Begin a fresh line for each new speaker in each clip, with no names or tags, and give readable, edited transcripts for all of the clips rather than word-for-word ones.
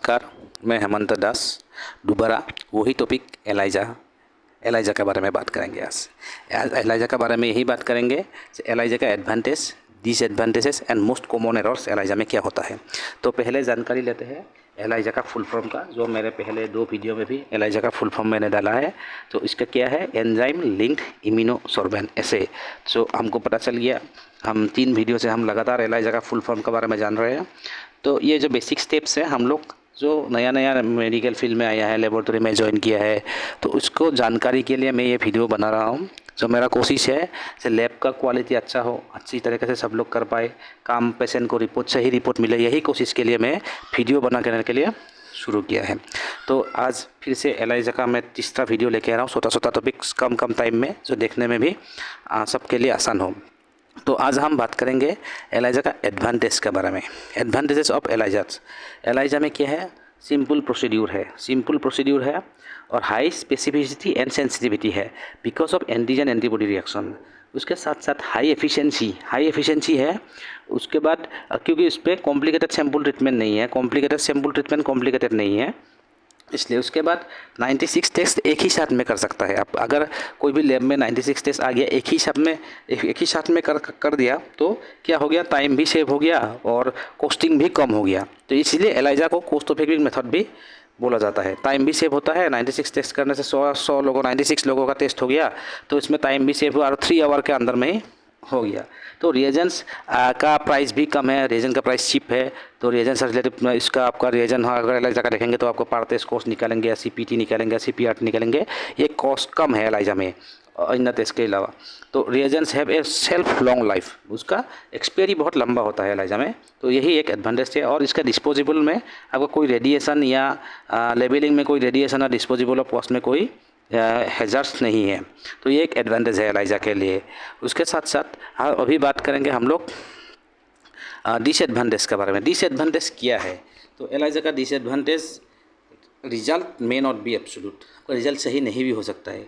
नमस्कार, मैं हेमंत दास दोबारा वही टॉपिक एलाइजा के बारे में बात करेंगे। आज एलाइजा के बारे में यही बात करेंगे, एलाइजा का advantage, disadvantages and most common errors ELISA में क्या होता है। तो पहले जानकारी लेते हैं एलाइजा का फुल फॉर्म का, जो मेरे पहले 2 वीडियो में भी एलाइजा का फुल फॉर्म मैंने डाला है। तो इसका क्या है, एंजाइम लिंक्ड इम्यूनोसॉर्बेंट ऐसे। तो हमको पता चल गया, हम 3 वीडियो से हम लगातार एलाइजा का फुल फॉर्म के बारे में जान रहे हैं। तो ये जो बेसिक स्टेप्स है, हम लोग जो नया मेडिकल फील्ड में आया है, लेबोरेटरी में ज्वाइन किया है, तो उसको जानकारी के लिए मैं ये वीडियो बना रहा हूँ। जो मेरा कोशिश है कि लैब का क्वालिटी अच्छा हो, अच्छी तरीके से सब लोग कर पाए काम, पेशेंट को रिपोर्ट सही रिपोर्ट मिले, यही कोशिश के लिए मैं वीडियो बना करने के लिए शुरू किया है। तो आज फिर से एलाइजा का मैं तीसरा वीडियो लेके आ रहा हूँ, छोटा टॉपिक्स कम टाइम में, जो देखने में भी सबके लिए आसान हो। तो आज हम बात करेंगे एलाइजा का एडवांटेज के बारे में। एडवांटेजेस ऑफ एलाइजा में क्या है, सिंपल प्रोसीड्यूर है और हाई स्पेसिफिसिटी एंड सेंसिटिविटी है because of antigen antibody reaction. उसके साथ साथ हाई एफिशिएंसी है। उसके बाद क्योंकि उस पर कॉम्प्लिकेटेड सैम्पल ट्रीटमेंट नहीं है, इसलिए उसके बाद 96 टेस्ट एक ही साथ में कर सकता है। आप अगर कोई भी लैब में 96 टेस्ट आ गया एक ही साथ में कर दिया, तो क्या हो गया, टाइम भी सेव हो गया और कॉस्टिंग भी कम हो गया। तो इसलिए एलाइजा को कॉस्ट इफेक्टिव मेथड भी बोला जाता है। टाइम भी सेव होता है, 96 टेस्ट करने से 96 लोगों का टेस्ट हो गया, तो इसमें टाइम भी सेव हुआ और 3 आवर के अंदर में ही हो गया। तो रिएजेंट्स का प्राइस भी कम है, रिएजेंट का प्राइस चीप है। तो रिएजेंट से रिलेटिव इसका आपका रिएजेंट अगर एलाइजा का देखेंगे तो आपको पार्टेस कॉस्ट निकालेंगे या CPT निकालेंगे, CPR निकालेंगे, ये कॉस्ट कम है एलाइजा में अन्य टेस्ट के अलावा। तो reagents have a self long life, उसका एक्सपायरी बहुत लंबा होता है एलाइजा में। तो यही एक एडवांटेज है। और इसका डिस्पोजेबल में आपको कोई रेडिएशन या लेबलिंग में कोई रेडिएशन या डिस्पोजेबल ऑफ कॉस्ट में कोई हैज़ार्ड्स नहीं है। तो ये एक एडवांटेज है एलाइजा के लिए। उसके साथ साथ अभी बात करेंगे हम लोग डिसएडवांटेज के बारे में। डिसएडवांटेज क्या है, तो एलाइजा का disadvantage, result may not be absolute, आपका रिजल्ट सही नहीं भी हो सकता है।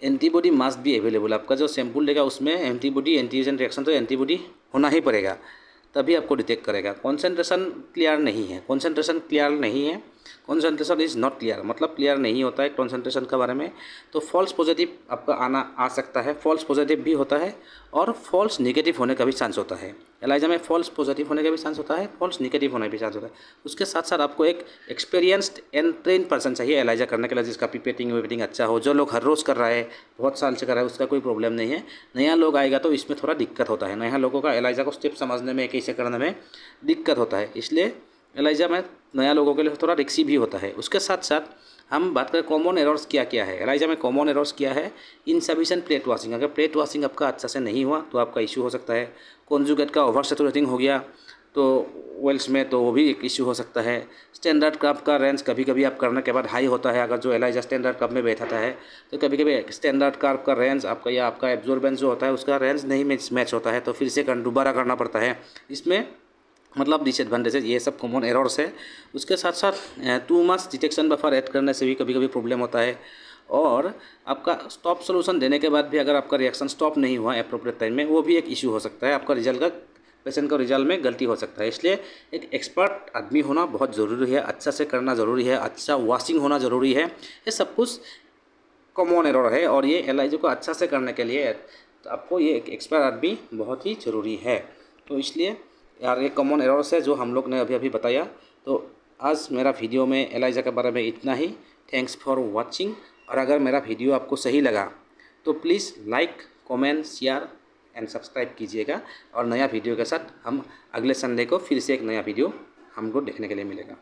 एंटीबॉडी मस्ट बी अवेलेबल, आपका जो सैंपल लेगा उसमें एंटीबॉडी एंटीजन रिएक्शन, तो एंटीबॉडी होना ही पड़ेगा, तभी आपको डिटेक्ट करेगा। कॉन्सेंट्रेशन क्लियर नहीं है, कॉन्सेंट्रेशन इज़ नॉट क्लियर, मतलब क्लियर नहीं होता है कॉन्सेंट्रेशन के बारे में। तो फॉल्स पॉजिटिव आपका आ सकता है, फॉल्स पॉजिटिव भी होता है और फॉल्स नेगेटिव होने का भी चांस होता है। एलाइजा में फॉल्स पॉजिटिव होने का भी चांस होता है, फॉल्स नेगेटिव होने का भी चांस होता है। उसके साथ साथ आपको एक एक्सपीरियंस्ड एंड ट्रेन पर्सन चाहिए एलाइजा करने के लिए, जिसका पिपेटिंग अच्छा हो। जो लोग हर रोज़ कर रहा है, बहुत साल से कर रहा है, उसका कोई प्रॉब्लम नहीं है। नया लोग आएगा तो इसमें थोड़ा दिक्कत होता है, नया लोगों का एलाइजा को स्टेप समझने में, कैसे करने में दिक्कत होता है, इसलिए एलाइजा में नया लोगों के लिए थोड़ा रिस्की भी होता है। उसके साथ साथ हम बात करें कॉमन एरर्स क्या है। एलाइजा में कॉमन एरर्स क्या है, इनसफिशिएंट प्लेट वाशिंग, अगर प्लेट वाशिंग आपका अच्छा से नहीं हुआ तो आपका इशू हो सकता है। कॉन्जुगेट का ओवर सैचुरेटिंग हो गया तो वेल्स में, तो वो भी एक इशू हो सकता है। स्टैंडर्ड कप का रेंज कभी आप करने के बाद हाई होता है, अगर जो एलाइजा स्टैंडर्ड कप में बैठाता है, तो कभी स्टैंडर्ड कप का रेंज आपका या आपका एब्जॉर्बेंस जो होता है उसका रेंज नहीं मैच होता है, तो फिर से दोबारा करना पड़ता है। इसमें मतलब डिसएडवांटेजेस ये सब कॉमन एरर्स है। उसके साथ साथ too much detection buffer add करने से भी कभी प्रॉब्लम होता है। और आपका स्टॉप सोल्यूशन देने के बाद भी अगर आपका रिएक्शन स्टॉप नहीं हुआ एप्रोप्रिएट टाइम में, वो भी एक इशू हो सकता है, आपका रिजल्ट का, पेशेंट का रिजल्ट में गलती हो सकता है। इसलिए एक एक्सपर्ट आदमी होना बहुत ज़रूरी है, अच्छा से करना ज़रूरी है, अच्छा वॉशिंग होना ज़रूरी है, ये सब कुछ कॉमन एरर है। और ये एलाइजा को अच्छा से करने के लिए तो आपको ये एक एक्सपर्ट आदमी बहुत ही ज़रूरी है। तो इसलिए यार ये कॉमन एरर्स है जो हम लोग ने अभी बताया। तो आज मेरा वीडियो में एलाइजा के बारे में इतना ही। Thanks for watching. और अगर मेरा वीडियो आपको सही लगा तो please like, comment, share and subscribe कीजिएगा। और नया वीडियो के साथ हम अगले संडे को फिर से एक नया वीडियो हमको देखने के लिए मिलेगा।